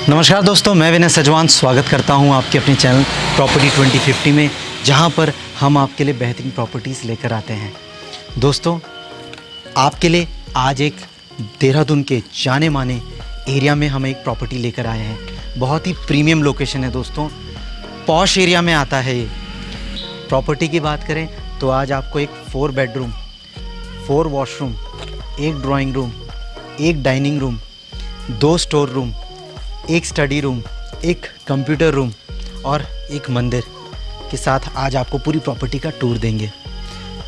नमस्कार दोस्तों, मैं विनय सजवान स्वागत करता हूं आपके अपने चैनल प्रॉपर्टी 2050 में, जहां पर हम आपके लिए बेहतरीन प्रॉपर्टीज़ लेकर आते हैं। दोस्तों, आपके लिए आज एक देहरादून के जाने माने एरिया में हम एक प्रॉपर्टी लेकर आए हैं। बहुत ही प्रीमियम लोकेशन है दोस्तों, पॉश एरिया में आता है ये। प्रॉपर्टी की बात करें तो आज आपको एक 4 bedroom, 4 washroom, 1 drawing room, 1 dining room, 2 store room, 1 study room, 1 computer room और 1 मंदिर के साथ आज आपको पूरी प्रॉपर्टी का टूर देंगे।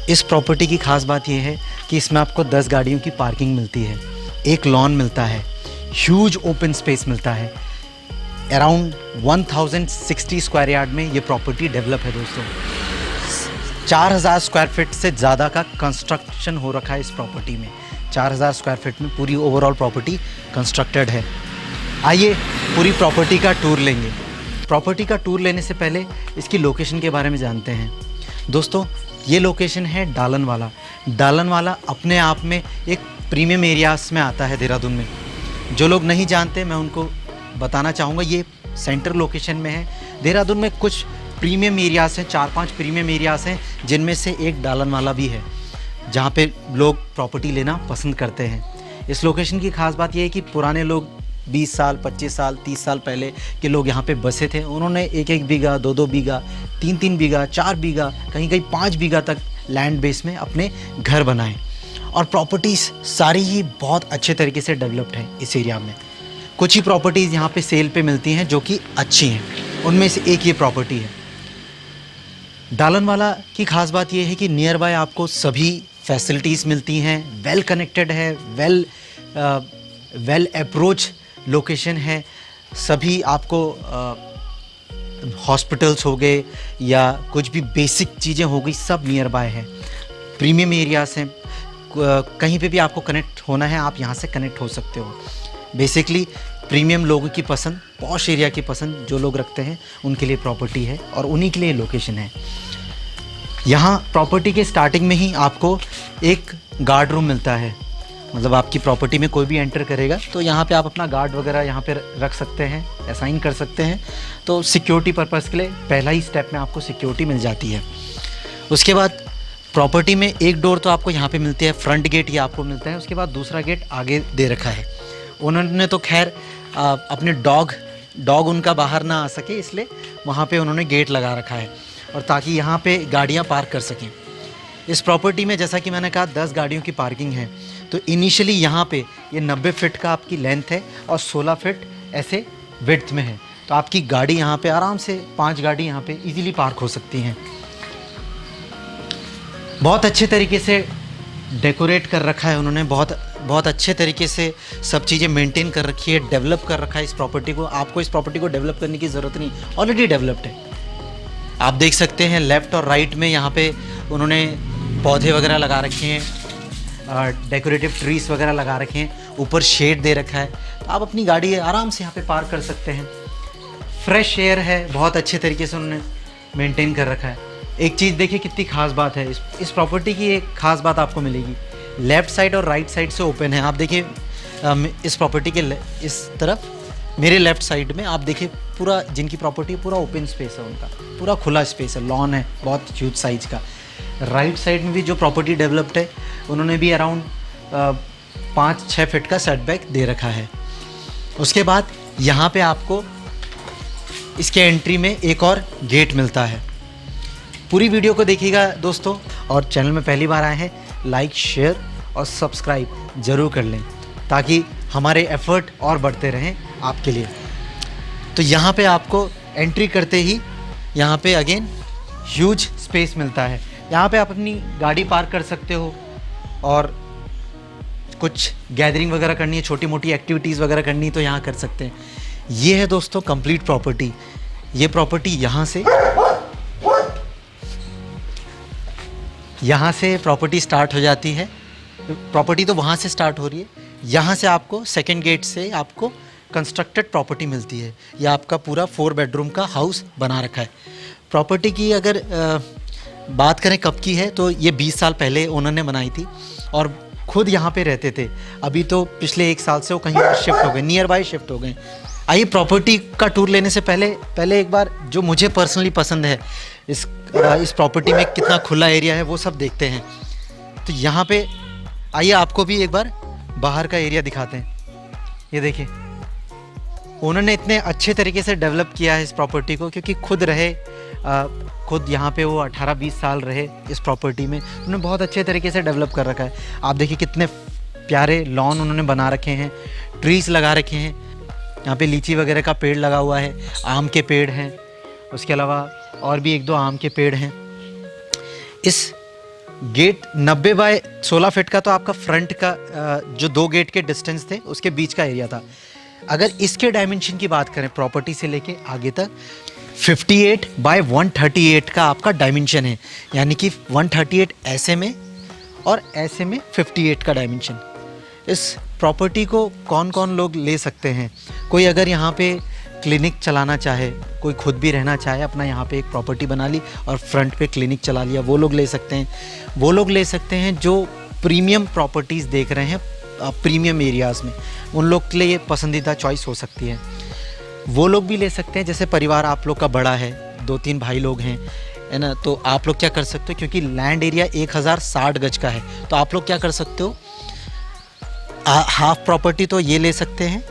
इस प्रॉपर्टी की खास बात यह है कि इसमें आपको 10 गाड़ियों की पार्किंग मिलती है, 1 लॉन मिलता है, ह्यूज ओपन स्पेस मिलता है। अराउंड 1060 स्क्वायर यार्ड में ये प्रॉपर्टी डेवलप है दोस्तों। 4000 स्क्वायर फीट से ज़्यादा का कंस्ट्रक्शन हो रखा है इस प्रॉपर्टी में। 4000 स्क्वायर फीट में पूरी ओवरऑल प्रॉपर्टी कंस्ट्रक्टेड है। आइए पूरी प्रॉपर्टी का टूर लेंगे। प्रॉपर्टी का टूर लेने से पहले इसकी लोकेशन के बारे में जानते हैं। दोस्तों, ये लोकेशन है डालनवाला। डालनवाला अपने आप में एक प्रीमियम एरियाज़ में आता है देहरादून में। जो लोग नहीं जानते मैं उनको बताना चाहूँगा, ये सेंटर लोकेशन में है। देहरादून में कुछ प्रीमियम एरियाज़ हैं, 4-5 प्रीमियम एरियाज़ हैं, जिनमें से एक डालनवाला भी है, जहाँ पे लोग प्रॉपर्टी लेना पसंद करते हैं। इस लोकेशन की खास बात यह है कि पुराने लोग 20 साल, 25 साल, 30 साल पहले के लोग यहाँ पे बसे थे। उन्होंने 1-1 बीघा, 2-2 बीघा, 3-3 बीघा, 4 बीघा, कहीं 5 बीघा तक लैंड बेस में अपने घर बनाए। और प्रॉपर्टीज़ सारी ही बहुत अच्छे तरीके से डेवलप्ड हैं इस एरिया में। कुछ ही प्रॉपर्टीज़ यहाँ पे सेल पे मिलती हैं जो कि अच्छी हैं, उनमें से एक ये प्रॉपर्टी है। डालनवाला की खास बात ये है कि नियर बाय आपको सभी फैसिलिटीज़ मिलती हैं, वेल कनेक्टेड है, वेल अप्रोच लोकेशन है। सभी आपको हॉस्पिटल्स हो गए या कुछ भी बेसिक चीज़ें हो गई, सब नियर बाय है। प्रीमियम एरियाज़ हैं, कहीं पे भी आपको कनेक्ट होना है आप यहाँ से कनेक्ट हो सकते हो। बेसिकली प्रीमियम लोगों की पसंद, पॉश एरिया की पसंद जो लोग रखते हैं उनके लिए प्रॉपर्टी है और उन्हीं के लिए लोकेशन है। यहाँ प्रॉपर्टी के स्टार्टिंग में ही आपको एक गार्ड रूम मिलता है। मतलब आपकी प्रॉपर्टी में कोई भी एंटर करेगा तो यहाँ पे आप अपना गार्ड वगैरह यहाँ पे रख सकते हैं, असाइन कर सकते हैं। तो सिक्योरिटी पर्पज़ के लिए पहला ही स्टेप में आपको सिक्योरिटी मिल जाती है। उसके बाद प्रॉपर्टी में एक डोर तो आपको यहाँ पे मिलती है, फ्रंट गेट ये आपको मिलता है। उसके बाद दूसरा गेट आगे दे रखा है। उन्होंने तो खैर अपने डॉग उनका बाहर ना आ सके, इसलिए वहाँ पे उन्होंने गेट लगा रखा है, और ताकि यहाँ पे गाड़ियाँ पार्क कर सकें। इस प्रॉपर्टी में जैसा कि मैंने कहा 10 गाड़ियों की पार्किंग है। तो इनिशियली यहाँ पे ये 90 फीट का आपकी लेंथ है और 16 फीट ऐसे विड्थ में है। तो आपकी गाड़ी यहाँ पे आराम से 5 गाड़ी यहाँ पे इजीली पार्क हो सकती हैं। बहुत अच्छे तरीके से डेकोरेट कर रखा है उन्होंने, बहुत अच्छे तरीके से सब चीज़ें मेंटेन कर रखी है, डेवलप कर रखा है इस प्रॉपर्टी को। आपको इस प्रॉपर्टी को डेवलप करने की ज़रूरत नहीं, ऑलरेडी डेवलप्ड है। आप देख सकते हैं लेफ़्ट और राइट में यहाँ पे उन्होंने पौधे वगैरह लगा रखे हैं, डेकोरेटिव ट्रीज वगैरह लगा रखे हैं, ऊपर शेड दे रखा है। तो आप अपनी गाड़ी आराम से यहाँ पे पार्क कर सकते हैं। फ्रेश एयर है, बहुत अच्छे तरीके से उन्होंने मेंटेन कर रखा है। एक चीज़ देखिए कितनी खास बात है, इस प्रॉपर्टी की एक खास बात आपको मिलेगी। लेफ़्ट साइड और राइट साइड से ओपन है। आप देखिए इस प्रॉपर्टी के इस तरफ मेरे लेफ़्ट साइड में आप देखिए पूरा, जिनकी प्रॉपर्टी पूरा ओपन स्पेस है, उनका पूरा खुला स्पेस है, लॉन है बहुत ह्यूज साइज़ का। राइट साइड में भी जो प्रॉपर्टी डेवलप्ड है उन्होंने भी अराउंड 5-6 फीट का सेटबैक दे रखा है। उसके बाद यहाँ पे आपको इसके एंट्री में एक और गेट मिलता है। पूरी वीडियो को देखिएगा दोस्तों, और चैनल में पहली बार आए हैं लाइक, शेयर और सब्सक्राइब ज़रूर कर लें, ताकि हमारे एफ़र्ट और बढ़ते रहें आपके लिए। तो यहाँ पे आपको एंट्री करते ही यहाँ पे अगेन ह्यूज स्पेस मिलता है। यहाँ पे आप अपनी गाड़ी पार्क कर सकते हो, और कुछ गैदरिंग वगैरह करनी है, छोटी मोटी एक्टिविटीज़ वगैरह करनी है तो यहाँ कर सकते हैं। ये है दोस्तों कंप्लीट प्रॉपर्टी। ये प्रॉपर्टी यहाँ से प्रॉपर्टी स्टार्ट हो जाती है। प्रॉपर्टी तो वहाँ से स्टार्ट हो रही है, यहाँ से आपको सेकेंड गेट से आपको कंस्ट्रक्टेड प्रॉपर्टी मिलती है। यह आपका पूरा 4 बेडरूम का हाउस बना रखा है। प्रॉपर्टी की अगर बात करें कब की है तो ये 20 साल पहले उन्होंने बनाई थी, और खुद यहाँ पे रहते थे। अभी तो पिछले 1 साल से वो कहीं और शिफ्ट हो गए, नियर बाय शिफ्ट हो गए। आइए प्रॉपर्टी का टूर लेने से पहले एक बार जो मुझे पर्सनली पसंद है, इस प्रॉपर्टी में कितना खुला एरिया है वो सब देखते हैं। तो यहाँ पे आइए आपको भी एक बार बाहर का एरिया दिखाते हैं। ये देखिए, ओनर ने इतने अच्छे तरीके से डेवलप किया है इस प्रॉपर्टी को, क्योंकि खुद यहाँ पे वो 18-20 साल रहे इस प्रॉपर्टी में, उन्होंने बहुत अच्छे तरीके से डेवलप कर रखा है। आप देखिए कितने प्यारे लॉन उन्होंने बना रखे हैं, ट्रीज़ लगा रखे हैं, यहाँ पे लीची वगैरह का पेड़ लगा हुआ है, आम के पेड़ हैं, उसके अलावा और भी 1-2 आम के पेड़ हैं। इस गेट 90 बाय 16 फीट का तो आपका फ्रंट का जो 2 गेट के डिस्टेंस थे उसके बीच का एरिया था। अगर इसके डायमेंशन की बात करें प्रॉपर्टी से लेके आगे तक, 58 बाय 138 का आपका डायमेंशन है, यानी कि 138 ऐसे में और ऐसे में 58 का डायमेंशन। इस प्रॉपर्टी को कौन कौन लोग ले सकते हैं? कोई अगर यहाँ पे क्लिनिक चलाना चाहे, कोई खुद भी रहना चाहे, अपना यहाँ पे एक प्रॉपर्टी बना ली और फ्रंट पे क्लिनिक चला लिया, वो लोग ले सकते हैं। वो लोग ले सकते हैं जो प्रीमियम प्रॉपर्टीज़ देख रहे हैं प्रीमियम एरियाज़ में, उन लोग के लिए ये पसंदीदा चॉइस हो सकती है। वो लोग भी ले सकते हैं जैसे परिवार आप लोग का बड़ा है, 2-3 भाई लोग हैं, है ना, तो आप लोग क्या कर सकते हो, क्योंकि लैंड एरिया 1060 गज का है, तो आप लोग क्या कर सकते हो, हाफ प्रॉपर्टी तो ये ले सकते हैं,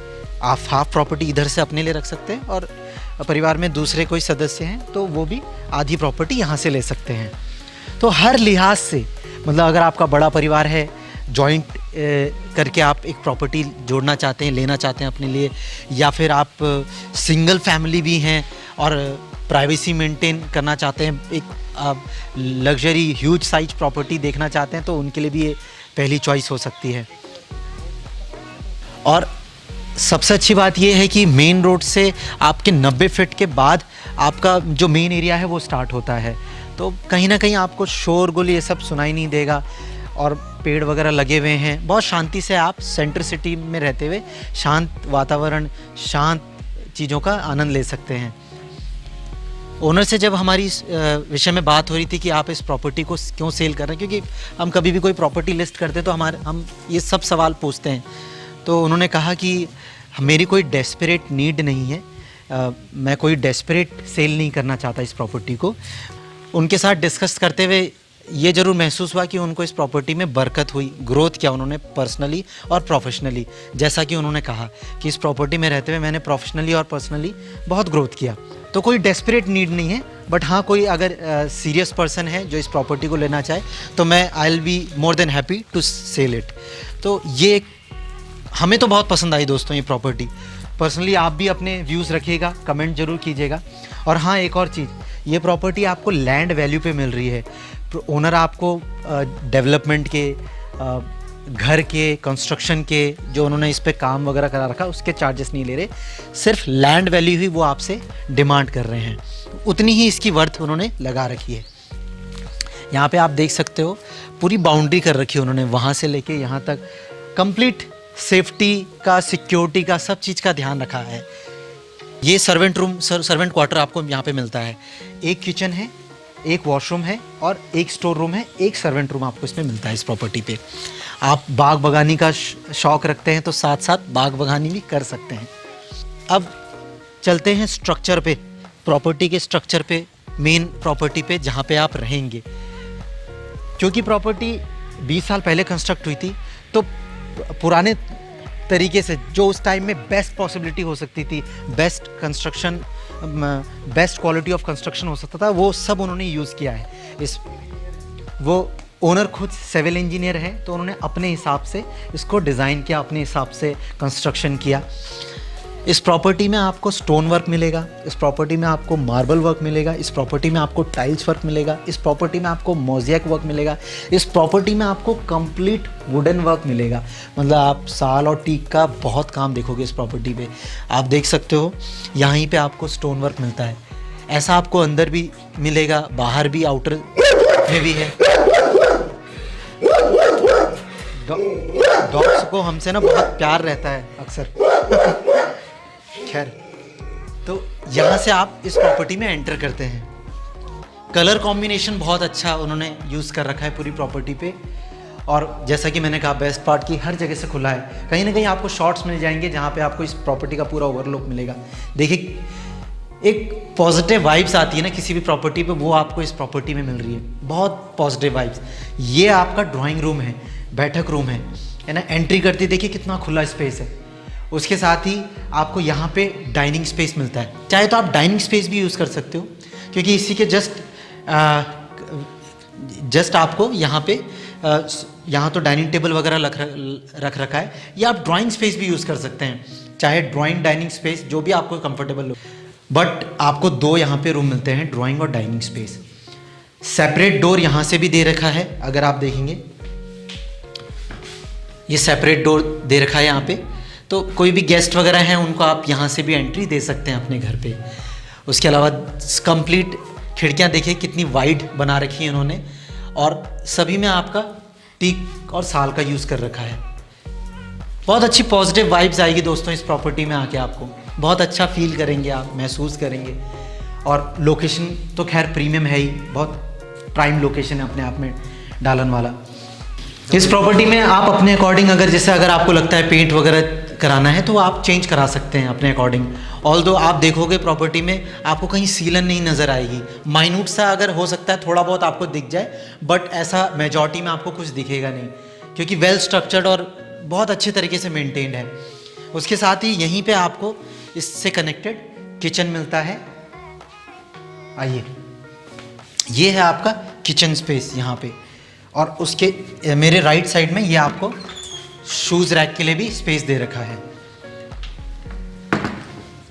आप हाफ प्रॉपर्टी इधर से अपने लिए रख सकते हैं, और परिवार में दूसरे कोई सदस्य हैं तो वो भी आधी प्रॉपर्टी यहाँ से ले सकते हैं। तो हर लिहाज से, मतलब अगर आपका बड़ा परिवार है, जॉइंट करके आप एक प्रॉपर्टी जोड़ना चाहते हैं, लेना चाहते हैं अपने लिए, या फिर आप सिंगल फैमिली भी हैं और प्राइवेसी मेंटेन करना चाहते हैं, एक लग्जरी ह्यूज साइज प्रॉपर्टी देखना चाहते हैं, तो उनके लिए भी ये पहली चॉइस हो सकती है। और सबसे अच्छी बात यह है कि मेन रोड से आपके 90 फीट के बाद आपका जो मेन एरिया है वो स्टार्ट होता है, तो कहीं ना कहीं आपको शोरगुल ये सब सुनाई नहीं देगा, और पेड़ वगैरह लगे हुए हैं, बहुत शांति से आप सेंटर सिटी में रहते हुए शांत वातावरण, शांत चीज़ों का आनंद ले सकते हैं। ओनर से जब हमारी इस विषय में बात हो रही थी कि आप इस प्रॉपर्टी को क्यों सेल कर रहे हैं, क्योंकि हम कभी भी कोई प्रॉपर्टी लिस्ट करते हैं तो हम ये सब सवाल पूछते हैं, तो उन्होंने कहा कि मेरी कोई डेस्परेट नीड नहीं है, मैं कोई डेस्परेट सेल नहीं करना चाहता इस प्रॉपर्टी को। उनके साथ डिस्कस करते हुए ये ज़रूर महसूस हुआ कि उनको इस प्रॉपर्टी में बरकत हुई, ग्रोथ किया उन्होंने पर्सनली और प्रोफेशनली। जैसा कि उन्होंने कहा कि इस प्रॉपर्टी में रहते हुए मैंने प्रोफेशनली और पर्सनली बहुत ग्रोथ किया। तो कोई डेस्परेट नीड नहीं है, बट हाँ कोई अगर सीरियस पर्सन है जो इस प्रॉपर्टी को लेना चाहे तो मैं I will be more than happy to sell it. तो ये हमें तो बहुत पसंद आई दोस्तों ये प्रॉपर्टी। पर्सनली आप भी अपने व्यूज़ रखिएगा, कमेंट ज़रूर कीजिएगा। और हाँ एक और चीज़, ये प्रॉपर्टी आपको लैंड वैल्यू पे मिल रही है। ओनर आपको डेवलपमेंट के, घर के, कंस्ट्रक्शन के जो उन्होंने इस पे काम वगैरह करा रखा उसके चार्जेस नहीं ले रहे, सिर्फ लैंड वैल्यू ही वो आपसे डिमांड कर रहे हैं, उतनी ही इसकी वर्थ उन्होंने लगा रखी है। यहाँ पे आप देख सकते हो पूरी बाउंड्री कर रखी है उन्होंने, वहाँ से लेके यहाँ तक कंप्लीट सेफ्टी का, सिक्योरिटी का, सब चीज़ का ध्यान रखा है। ये सर्वेंट क्वार्टर आपको यहाँ पे मिलता है। एक किचन है, एक वॉशरूम है और एक स्टोर रूम है, एक सर्वेंट रूम आपको इसमें मिलता है इस प्रॉपर्टी पे। आप बाग बगानी का शौक़ रखते हैं तो साथ साथ बाग बगानी भी कर सकते हैं। अब चलते हैं स्ट्रक्चर पे, प्रॉपर्टी के स्ट्रक्चर पे, मेन प्रॉपर्टी पे जहाँ पे आप रहेंगे। क्योंकि प्रॉपर्टी 20 साल पहले कंस्ट्रक्ट हुई थी, तो पुराने तरीके से जो उस टाइम में बेस्ट पॉसिबिलिटी हो सकती थी, best construction, best quality of construction हो सकता था, वो सब उन्होंने यूज़ किया है। वो ओनर खुद सिविल इंजीनियर है, तो उन्होंने अपने हिसाब से इसको डिज़ाइन किया, अपने हिसाब से कंस्ट्रक्शन किया। इस प्रॉपर्टी में आपको स्टोन वर्क मिलेगा, इस प्रॉपर्टी में आपको मार्बल वर्क मिलेगा, इस प्रॉपर्टी में आपको टाइल्स वर्क मिलेगा, इस प्रॉपर्टी में आपको मोज़ेक वर्क मिलेगा, इस प्रॉपर्टी में आपको कंप्लीट वुडन वर्क मिलेगा। मतलब आप साल और टीक का बहुत काम देखोगे इस प्रॉपर्टी पे। आप देख सकते हो यहीं पे आपको स्टोन वर्क मिलता है। ऐसा आपको अंदर भी मिलेगा, बाहर भी, आउटर में भी है। डॉग्स को हमसे ना बहुत प्यार रहता है अक्सर। खैर, तो यहाँ से आप इस प्रॉपर्टी में एंटर करते हैं। कलर कॉम्बिनेशन बहुत अच्छा उन्होंने यूज़ कर रखा है पूरी प्रॉपर्टी पे। और जैसा कि मैंने कहा बेस्ट पार्ट की हर जगह से खुला है, कहीं ना कहीं आपको शॉट्स मिल जाएंगे जहाँ पे आपको इस प्रॉपर्टी का पूरा ओवरलुक मिलेगा। देखिए एक पॉजिटिव वाइब्स आती है ना किसी भी प्रॉपर्टी पे, वो आपको इस प्रॉपर्टी में मिल रही है, बहुत पॉजिटिव वाइब्स। ये आपका ड्राइंग रूम है, बैठक रूम है ना। एंट्री करते देखिए कितना खुला स्पेस है। उसके साथ ही आपको यहाँ पे डाइनिंग स्पेस मिलता है, चाहे तो आप डाइनिंग स्पेस भी यूज़ कर सकते हो, क्योंकि इसी के जस्ट आपको यहाँ पे यहाँ तो डाइनिंग टेबल वगैरह रख रखा है, या आप ड्राइंग स्पेस भी यूज़ कर सकते हैं, चाहे ड्राइंग डाइनिंग स्पेस जो भी आपको कंफर्टेबल हो। बट आपको दो यहाँ पे रूम मिलते हैं, ड्राइंग और डाइनिंग स्पेस। सेपरेट डोर यहाँ से भी दे रखा है, अगर आप देखेंगे ये सेपरेट डोर दे रखा है यहाँ पे, तो कोई भी गेस्ट वगैरह हैं उनको आप यहाँ से भी एंट्री दे सकते हैं अपने घर पे। उसके अलावा कंप्लीट खिड़कियाँ देखिए कितनी वाइड बना रखी हैं उन्होंने, और सभी में आपका टीक और साल का यूज़ कर रखा है। बहुत अच्छी पॉजिटिव वाइब्स आएगी दोस्तों इस प्रॉपर्टी में आके, आपको बहुत अच्छा फील करेंगे, आप महसूस करेंगे। और लोकेशन तो खैर प्रीमियम है ही, बहुत प्राइम लोकेशन है अपने आप में डालन वाला। इस प्रॉपर्टी में आप अपने अकॉर्डिंग अगर आपको लगता है पेंट वगैरह कराना है तो आप चेंज करा सकते हैं अपने अकॉर्डिंग। ऑल्दो आप देखोगे प्रॉपर्टी में आपको कहीं सीलन नहीं नज़र आएगी, माइन्यूट सा अगर हो सकता है थोड़ा बहुत आपको दिख जाए, बट ऐसा मेजॉरिटी में आपको कुछ दिखेगा नहीं, क्योंकि वेल स्ट्रक्चर्ड और बहुत अच्छे तरीके से मेंटेन्ड है। उसके साथ ही यहीं पे आपको इससे कनेक्टेड किचन मिलता है। आइए, ये है आपका किचन स्पेस यहाँ पे, और उसके मेरे राइट साइड में ये आपको शूज़ रैक के लिए भी स्पेस दे रखा है,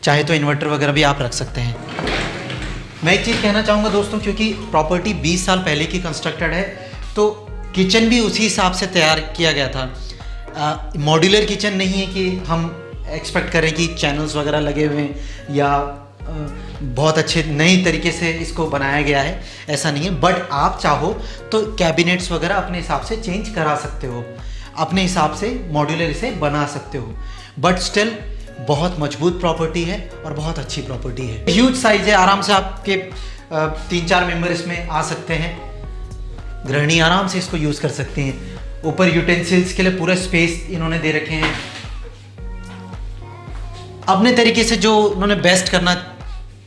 चाहे तो इन्वर्टर वगैरह भी आप रख सकते हैं। मैं एक चीज़ कहना चाहूँगा दोस्तों, क्योंकि प्रॉपर्टी 20 साल पहले की कंस्ट्रक्टेड है, तो किचन भी उसी हिसाब से तैयार किया गया था। मॉड्यूलर किचन नहीं है कि हम एक्सपेक्ट करें कि चैनल्स वगैरह लगे हुए हैं या बहुत अच्छे नए तरीके से इसको बनाया गया है, ऐसा नहीं है। बट आप चाहो तो कैबिनेट्स वगैरह अपने हिसाब से चेंज करा सकते हो, अपने हिसाब से मॉड्यूलर इसे बना सकते हो। बट स्टिल बहुत मजबूत प्रॉपर्टी है और बहुत अच्छी प्रॉपर्टी है। ह्यूज साइज है, आराम से आपके 3-4 मेंबर इसमें आ सकते हैं, गृहिणी आराम से इसको यूज़ कर सकते हैं। ऊपर यूटेंसिल्स के लिए पूरा स्पेस इन्होंने दे रखे हैं, अपने तरीके से जो उन्होंने बेस्ट करना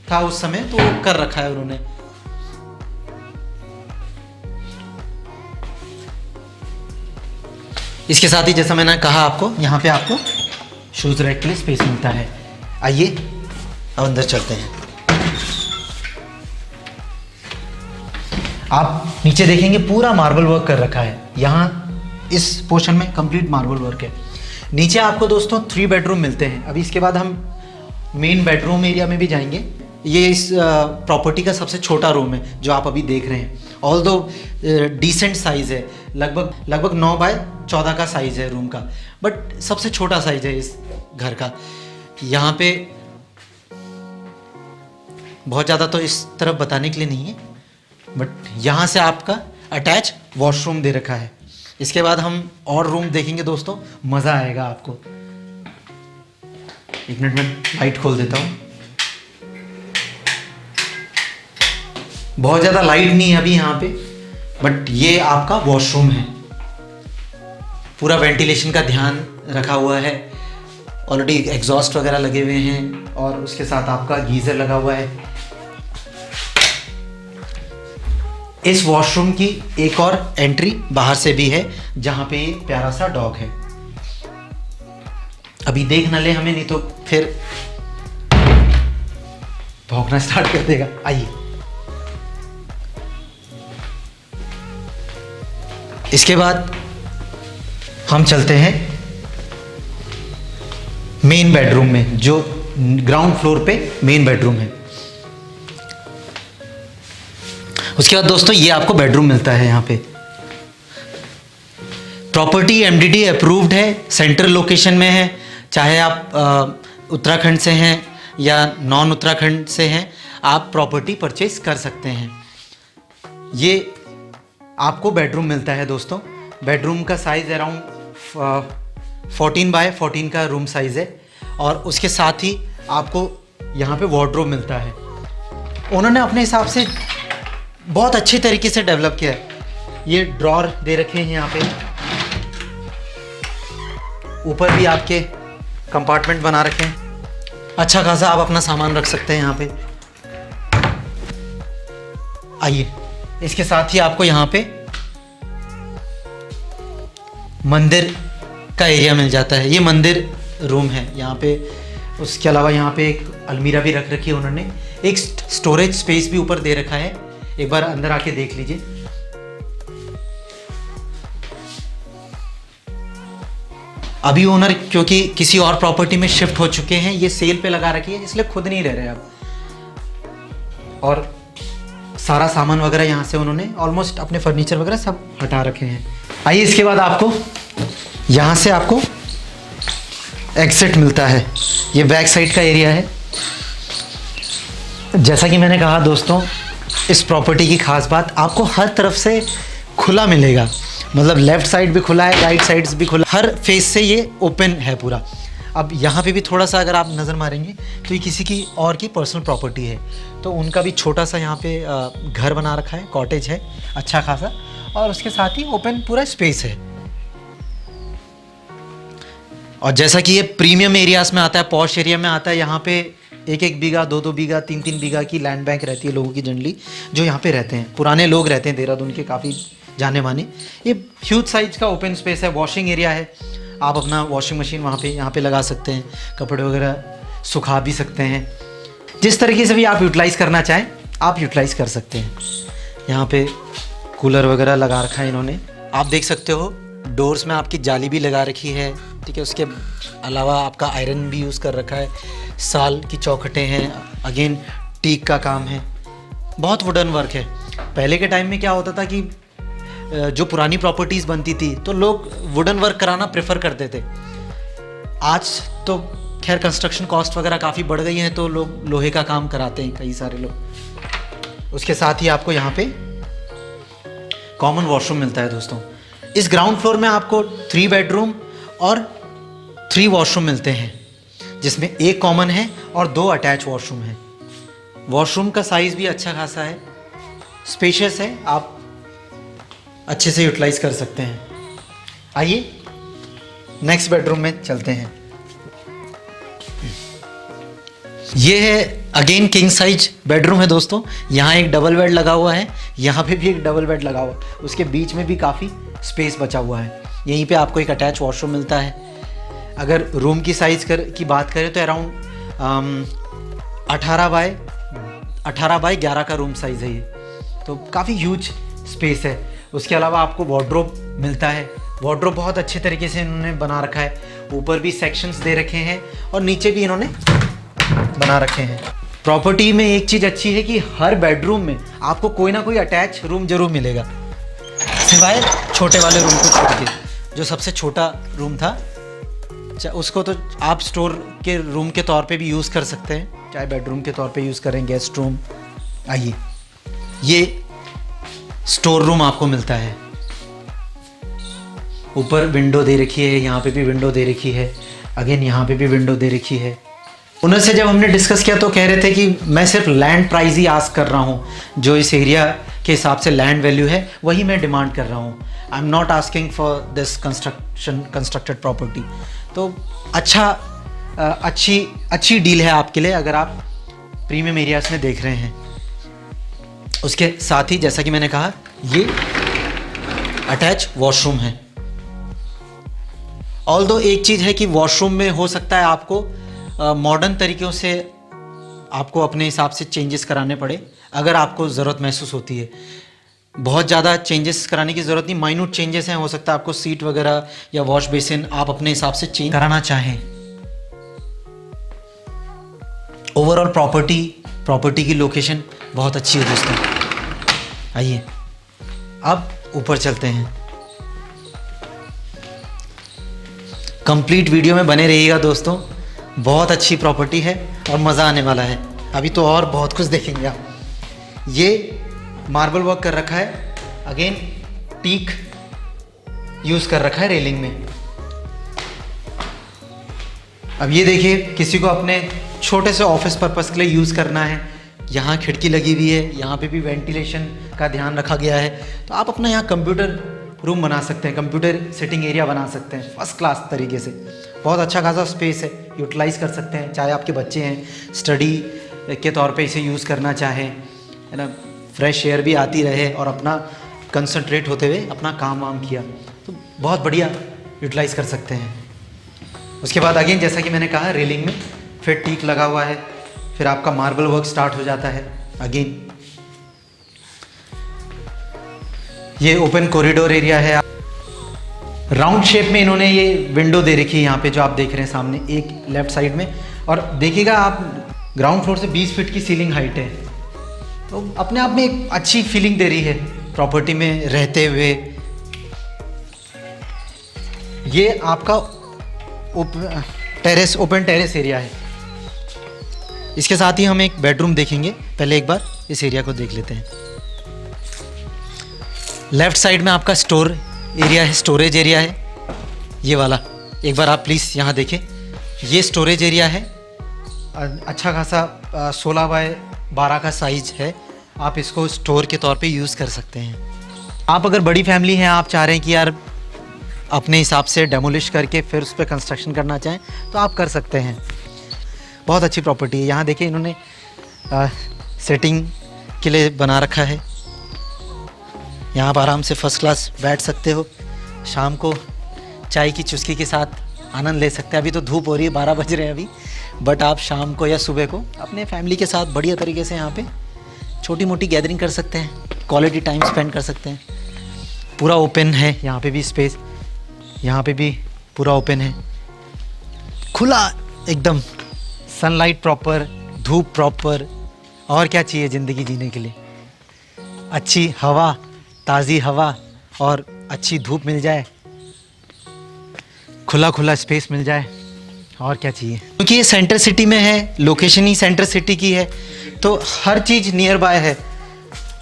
था उस समय तो कर रखा है उन्होंने। इसके साथ ही जैसा मैंने कहा आपको, यहाँ पे आपको शूज रैक के लिए स्पेस मिलता है। आइए अब अंदर चलते हैं। आप नीचे देखेंगे पूरा मार्बल वर्क कर रखा है, यहाँ इस पोर्शन में कंप्लीट मार्बल वर्क है। नीचे आपको दोस्तों 3 बेडरूम मिलते हैं। अभी इसके बाद हम मेन बेडरूम एरिया में भी जाएंगे। ये इस प्रॉपर्टी का सबसे छोटा रूम है जो आप अभी देख रहे हैं। ऑल्दो डिसेंट साइज़ है, लगभग 9 बाय 14 का साइज़ है रूम का, बट सबसे छोटा साइज़ है इस घर का। यहाँ पे बहुत ज़्यादा तो इस तरफ बताने के लिए नहीं है, बट यहाँ से आपका अटैच वॉशरूम दे रखा है। इसके बाद हम और रूम देखेंगे दोस्तों, मज़ा आएगा आपको। एक मिनट में लाइट खोल देता हूँ। बहुत ज़्यादा लाइट नहीं है अभी यहाँ पे, बट ये आपका वॉशरूम है। पूरा वेंटिलेशन का ध्यान रखा हुआ है, ऑलरेडी एग्जॉस्ट वगैरह लगे हुए हैं, और उसके साथ आपका गीज़र लगा हुआ है। इस वॉशरूम की एक और एंट्री बाहर से भी है, जहाँ पे ये प्यारा सा डॉग है। अभी देख ना ले हमें, नहीं तो फिर भौंकना स्टार्ट कर देगा। आइए, इसके बाद हम चलते हैं मेन बेडरूम में, जो ग्राउंड फ्लोर पे मेन बेडरूम है। उसके बाद दोस्तों ये आपको बेडरूम मिलता है। यहाँ पे प्रॉपर्टी एमडीडी अप्रूव्ड है, सेंट्रल लोकेशन में है। चाहे आप उत्तराखंड से हैं या नॉन उत्तराखंड से हैं, आप प्रॉपर्टी परचेज कर सकते हैं। ये आपको बेडरूम मिलता है दोस्तों। बेडरूम का साइज़ अराउंड 14 बाय 14 का रूम साइज़ है, और उसके साथ ही आपको यहाँ पे वार्डरोब मिलता है। उन्होंने अपने हिसाब से बहुत अच्छे तरीके से डेवलप किया है। ये ड्रॉर दे रखे हैं यहाँ पे, ऊपर भी आपके कंपार्टमेंट बना रखे हैं, अच्छा खासा आप अपना सामान रख सकते हैं यहाँ पे। आइए, इसके साथ ही आपको यहाँ पे मंदिर का एरिया मिल जाता है। ये मंदिर रूम है यहाँ पे। उसके अलावा यहाँ पे एक अलमीरा भी रख रखी है उन्होंने, एक स्टोरेज स्पेस भी ऊपर दे रखा है। एक बार अंदर आके देख लीजिए। अभी ओनर क्योंकि किसी और प्रॉपर्टी में शिफ्ट हो चुके हैं, ये सेल पे लगा रखी है, इसलिए खुद नहीं रह रहे अब। और सारा सामान वगैरह यहाँ से उन्होंने ऑलमोस्ट अपने फर्नीचर वगैरह सब हटा रखे हैं। आइए, इसके बाद आपको यहाँ से आपको एग्जिट मिलता है। ये बैक साइड का एरिया है। जैसा कि मैंने कहा दोस्तों, इस प्रॉपर्टी की खास बात, आपको हर तरफ से खुला मिलेगा। मतलब लेफ़्ट साइड भी खुला है, राइट साइड्स भी खुला, हर फेस से ये ओपन है पूरा। अब यहाँ पे भी थोड़ा सा अगर आप नज़र मारेंगे तो ये किसी की और की पर्सनल प्रॉपर्टी है, तो उनका भी छोटा सा यहाँ पे घर बना रखा है, कॉटेज है अच्छा खासा, और उसके साथ ही ओपन पूरा स्पेस है। और जैसा कि ये प्रीमियम एरियाज़ में आता है, पॉश एरिया में आता है, यहाँ पे 1-1 बीघा, 2-2 बीघा, 3-3 बीघा की लैंड बैंक रहती है लोगों की जनरली, जो यहाँ पे रहते हैं। पुराने लोग रहते हैं देहरादून के, काफ़ी जाने माने। ये ह्यूज साइज का ओपन स्पेस है, वॉशिंग एरिया है। आप अपना वॉशिंग मशीन वहाँ पे यहाँ पे लगा सकते हैं, कपड़े वगैरह सुखा भी सकते हैं। जिस तरीके से भी आप यूटिलाइज़ करना चाहें आप यूटिलाइज़ कर सकते हैं। यहाँ पे कूलर वगैरह लगा रखा है इन्होंने, आप देख सकते हो। डोर्स में आपकी जाली भी लगा रखी है, ठीक है। उसके अलावा आपका आयरन भी यूज़ कर रखा है, साल की चौखटें हैं, अगेन टीक का काम है, बहुत वुडन वर्क है। पहले के टाइम में क्या होता था कि जो पुरानी प्रॉपर्टीज़ बनती थी तो लोग वुडन वर्क कराना प्रेफर करते थे। आज तो खैर कंस्ट्रक्शन कॉस्ट वगैरह काफ़ी बढ़ गई हैं, तो लोग लोहे का काम कराते हैं कई सारे लोग। उसके साथ ही आपको यहाँ पे कॉमन वॉशरूम मिलता है दोस्तों। इस ग्राउंड फ्लोर में आपको 3 बेडरूम और 3 वॉशरूम मिलते हैं, जिसमें एक कॉमन है और 2 अटैच वॉशरूम है। वॉशरूम का साइज़ भी अच्छा खासा है, स्पेशियस है, आप अच्छे से यूटिलाइज़ कर सकते हैं। आइए नेक्स्ट बेडरूम में चलते हैं। ये है अगेन किंग साइज बेडरूम है दोस्तों। यहाँ एक डबल बेड लगा हुआ है, यहाँ पे भी एक डबल बेड लगा हुआ है, उसके बीच में भी काफ़ी स्पेस बचा हुआ है। यहीं पे आपको एक अटैच वॉशरूम मिलता है। अगर रूम की साइज़ की बात करें तो अराउंड 18 बाय 11 का रूम साइज़ है ये, तो काफ़ी ह्यूज स्पेस है। उसके अलावा आपको वार्डरोब मिलता है। वार्डरोब बहुत अच्छे तरीके से इन्होंने बना रखा है, ऊपर भी सेक्शंस दे रखे हैं और नीचे भी इन्होंने बना रखे हैं। प्रॉपर्टी में एक चीज़ अच्छी है कि हर बेडरूम में आपको कोई ना कोई अटैच रूम जरूर मिलेगा, सिवाय छोटे वाले रूम को छोड़ के। जो सबसे छोटा रूम था उसको तो आप स्टोर के रूम के तौर पे भी यूज़ कर सकते हैं, चाहे बेडरूम के तौर पे यूज़ करें, गेस्ट रूम। आइए, ये स्टोर रूम आपको मिलता है। ऊपर विंडो दे रखी है, यहाँ पे भी विंडो दे रखी है, अगेन यहाँ पे भी विंडो दे रखी है। उन्होंने से जब हमने डिस्कस किया तो कह रहे थे कि मैं सिर्फ लैंड प्राइस ही आस्क कर रहा हूँ, जो इस एरिया के हिसाब से लैंड वैल्यू है वही मैं डिमांड कर रहा हूँ। I am not asking for this constructed property. तो अच्छी डील है आपके लिए अगर आप प्रीमियम एरियाज़ में देख रहे हैं। उसके साथ ही जैसा कि मैंने कहा, ये अटैच वॉशरूम है। ऑल्दो एक चीज़ है कि वॉशरूम में हो सकता है आपको मॉडर्न तरीक़ों से आपको अपने हिसाब से चेंजेस कराने पड़े, अगर आपको ज़रूरत महसूस होती है। बहुत ज़्यादा चेंजेस कराने की ज़रूरत नहीं, माइन्यूट चेंजेस हैं, हो सकता है आपको सीट वगैरह या वॉश बेसिन आप अपने हिसाब से चेंज कराना चाहें। ओवरऑल प्रॉपर्टी की लोकेशन बहुत अच्छी है दोस्तों। आइए अब ऊपर चलते हैं। कंप्लीट वीडियो में बने रहिएगा दोस्तों, बहुत अच्छी प्रॉपर्टी है और मज़ा आने वाला है। अभी तो और बहुत कुछ देखेंगे आप। ये मार्बल वर्क कर रखा है, अगेन टीक यूज़ कर रखा है रेलिंग में। अब ये देखिए, किसी को अपने छोटे से ऑफिस पर्पस के लिए यूज़ करना है, यहाँ खिड़की लगी हुई है, यहाँ पे भी वेंटिलेशन का ध्यान रखा गया है, तो आप अपना यहाँ कंप्यूटर रूम बना सकते हैं, कंप्यूटर सिटिंग एरिया बना सकते हैं फर्स्ट क्लास तरीके से। बहुत अच्छा खासा स्पेस है, यूटिलाइज़ कर सकते हैं। चाहे आपके बच्चे हैं, स्टडी के तौर पे इसे यूज़ करना चाहें, है ना, फ्रेश एयर भी आती रहे और अपना कंसंट्रेट होते हुए अपना काम वाम किया, तो बहुत बढ़िया यूटिलाइज़ कर सकते हैं। उसके बाद अगेन जैसा कि मैंने कहा, रेलिंग में फिर टीक लगा हुआ है, फिर आपका मार्बल वर्क स्टार्ट हो जाता है। अगेन ये ओपन कॉरिडोर एरिया है। राउंड शेप में इन्होंने ये विंडो दे रखी है यहाँ पे, जो आप देख रहे हैं सामने एक लेफ्ट साइड में। और देखिएगा आप, ग्राउंड फ्लोर से 20 फीट की सीलिंग हाइट है, तो अपने आप में एक अच्छी फीलिंग दे रही है प्रॉपर्टी में रहते हुए। ये आपका ओपन टेरेस एरिया है। इसके साथ ही हम एक बेडरूम देखेंगे। पहले एक बार इस एरिया को देख लेते हैं। लेफ्ट साइड में आपका स्टोर एरिया है, स्टोरेज एरिया है ये वाला। एक बार आप प्लीज़ यहाँ देखें, ये स्टोरेज एरिया है। अच्छा खासा 16 बाय 12 का साइज है। आप इसको स्टोर के तौर पे यूज़ कर सकते हैं। आप अगर बड़ी फैमिली हैं, आप चाह रहे हैं कि यार अपने हिसाब से डेमोलिश करके फिर उस पर कंस्ट्रक्शन करना चाहें, तो आप कर सकते हैं। बहुत अच्छी प्रॉपर्टी है। यहाँ देखिए इन्होंने सेटिंग के लिए बना रखा है। यहाँ आप आराम से फर्स्ट क्लास बैठ सकते हो, शाम को चाय की चुस्की के साथ आनंद ले सकते हैं। अभी तो धूप हो रही है, 12 बज रहे हैं अभी, बट आप शाम को या सुबह को अपने फैमिली के साथ बढ़िया तरीके से यहाँ पे छोटी मोटी गैदरिंग कर सकते हैं, क्वालिटी टाइम स्पेंड कर सकते हैं। पूरा ओपन है यहाँ पे भी स्पेस, यहाँ पे भी पूरा ओपन है, खुला एकदम, सनलाइट प्रॉपर, धूप प्रॉपर। और क्या चाहिए ज़िंदगी जीने के लिए? अच्छी हवा, ताज़ी हवा और अच्छी धूप मिल जाए, खुला खुला स्पेस मिल जाए, और क्या चाहिए? क्योंकि ये सेंटर सिटी में है, लोकेशन ही सेंटर सिटी की है, तो हर चीज़ नियर बाय है।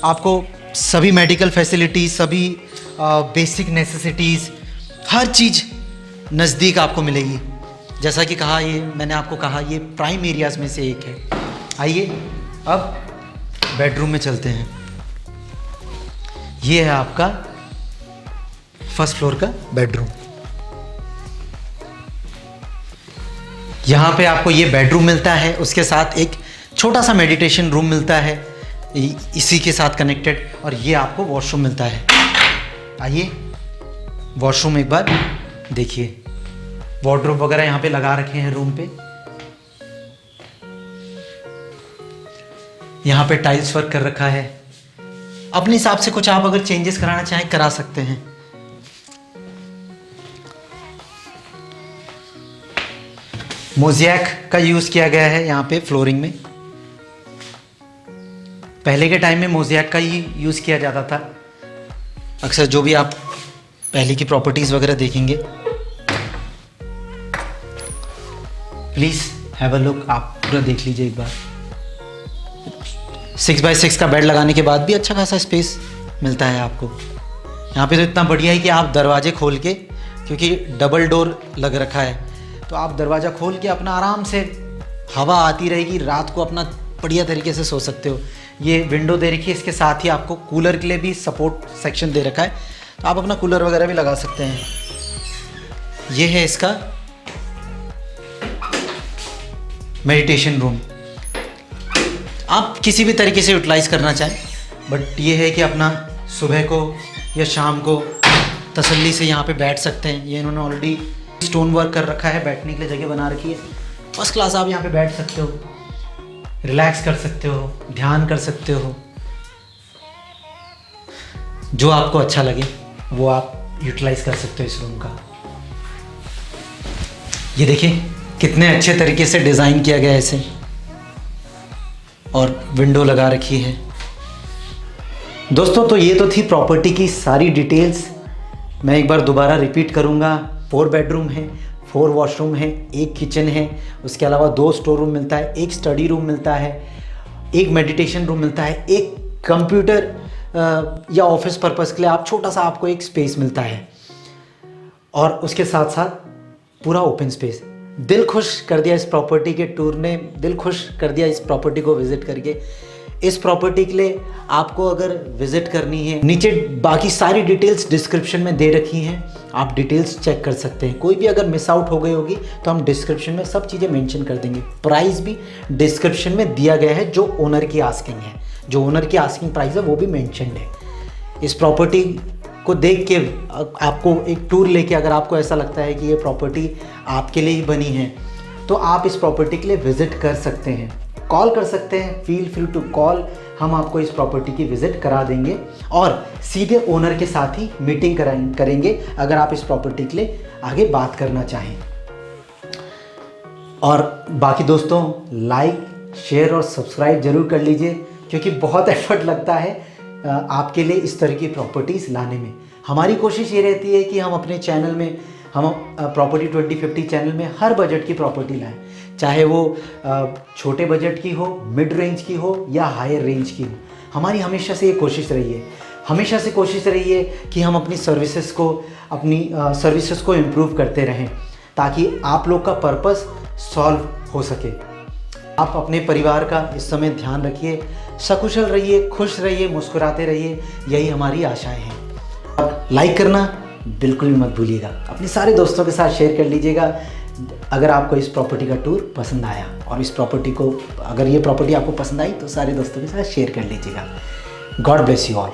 आपको सभी मेडिकल फैसिलिटीज़, सभी बेसिक नेसेसिटीज़, हर चीज़ नज़दीक आपको मिलेगी। जैसा कि कहा, ये मैंने आपको कहा, ये प्राइम एरियाज़ में से एक है। आइए अब बेडरूम में चलते हैं। ये है आपका फर्स्ट फ्लोर का बेडरूम। यहाँ पे आपको ये बेडरूम मिलता है, उसके साथ एक छोटा सा मेडिटेशन रूम मिलता है इसी के साथ कनेक्टेड, और ये आपको वॉशरूम मिलता है। आइए वॉशरूम एक बार देखिए, वार्डरोब वगैरह यहाँ पे लगा रखे हैं रूम पे। यहाँ पे टाइल्स वर्क कर रखा है। अपने हिसाब से कुछ आप अगर चेंजेस कराना चाहें, करा सकते हैं। मोज़ेक का यूज़ किया गया है यहाँ पे फ्लोरिंग में। पहले के टाइम में मोज़ेक का ही यूज़ किया जाता था अक्सर, जो भी आप पहले की प्रॉपर्टीज़ वगैरह देखेंगे। प्लीज़ हैव अ लुक, आप पूरा देख लीजिए एक बार। 6x6 का बेड लगाने के बाद भी अच्छा खासा स्पेस मिलता है आपको। यहाँ पे तो इतना बढ़िया है कि आप दरवाजे खोल के, क्योंकि डबल डोर लग रखा है, तो आप दरवाज़ा खोल के अपना आराम से हवा आती रहेगी, रात को अपना बढ़िया तरीके से सो सकते हो। ये विंडो दे रखी है, इसके साथ ही आपको कूलर के लिए भी सपोर्ट सेक्शन दे रखा है, तो आप अपना कूलर वगैरह भी लगा सकते हैं। ये है इसका मेडिटेशन रूम। आप किसी भी तरीके से यूटिलाइज़ करना चाहें, बट ये है कि अपना सुबह को या शाम को तसल्ली से यहाँ पे बैठ सकते हैं। ये इन्होंने ऑलरेडी स्टोन वर्क कर रखा है, बैठने के लिए जगह बना रखी है। फर्स्ट क्लास आप यहाँ पे बैठ सकते हो, रिलैक्स कर सकते हो, ध्यान कर सकते हो, जो आपको अच्छा लगे वो आप यूटिलाइज़ कर सकते हो इस रूम का। ये देखिए कितने अच्छे तरीके से डिज़ाइन किया गया है इसे, और विंडो लगा रखी है। दोस्तों, तो ये तो थी प्रॉपर्टी की सारी डिटेल्स। मैं एक बार दोबारा रिपीट करूँगा। 4 बेडरूम है, 4 वॉशरूम है, 1 किचन है, उसके अलावा 2 स्टोर रूम मिलता है, 1 स्टडी रूम मिलता है, 1 मेडिटेशन रूम मिलता है, 1 कंप्यूटर या ऑफिस पर्पज़ के लिए आप छोटा सा आपको एक स्पेस मिलता है, और उसके साथ साथ पूरा ओपन स्पेस। दिल खुश कर दिया इस प्रॉपर्टी के टूर ने, दिल खुश कर दिया इस प्रॉपर्टी को विज़िट करके। इस प्रॉपर्टी के लिए आपको अगर विजिट करनी है, नीचे बाकी सारी डिटेल्स डिस्क्रिप्शन में दे रखी हैं, आप डिटेल्स चेक कर सकते हैं। कोई भी अगर मिस आउट हो गई होगी तो हम डिस्क्रिप्शन में सब चीज़ें मेंशन कर देंगे। प्राइस भी डिस्क्रिप्शन में दिया गया है, जो ओनर की आस्किंग है, जो ओनर की आस्किंग प्राइस है वो भी मेंशनड है। इस प्रॉपर्टी को देख के आपको एक टूर लेके अगर आपको ऐसा लगता है कि ये प्रॉपर्टी आपके लिए ही बनी है तो आप इस प्रॉपर्टी के लिए विज़िट कर सकते हैं, कॉल कर सकते हैं। फील फ्री टू कॉल, हम आपको इस प्रॉपर्टी की विज़िट करा देंगे और सीधे ओनर के साथ ही मीटिंग करेंगे अगर आप इस प्रॉपर्टी के लिए आगे बात करना चाहें। और बाकी दोस्तों, लाइक, शेयर और सब्सक्राइब जरूर कर लीजिए, क्योंकि बहुत एफर्ट लगता है आपके लिए इस तरह की प्रॉपर्टीज़ लाने में। हमारी कोशिश ये रहती है कि हम अपने चैनल में, हम प्रॉपर्टी 2050 चैनल में हर बजट की प्रॉपर्टी लाएं, चाहे वो छोटे बजट की हो, मिड रेंज की हो या हायर रेंज की हो। हमारी हमेशा से ये कोशिश रही है, हमेशा से कोशिश रही है कि हम अपनी सर्विसेज को इम्प्रूव करते रहें, ताकि आप लोग का पर्पस सॉल्व हो सके। आप अपने परिवार का इस समय ध्यान रखिए, सकुशल रहिए, खुश रहिए, मुस्कुराते रहिए, यही हमारी आशाएं हैं। और लाइक करना बिल्कुल भी मत भूलिएगा, अपने सारे दोस्तों के साथ शेयर कर लीजिएगा अगर आपको इस प्रॉपर्टी का टूर पसंद आया। और इस प्रॉपर्टी को, अगर ये प्रॉपर्टी आपको पसंद आई तो सारे दोस्तों के साथ शेयर कर लीजिएगा। God bless you all.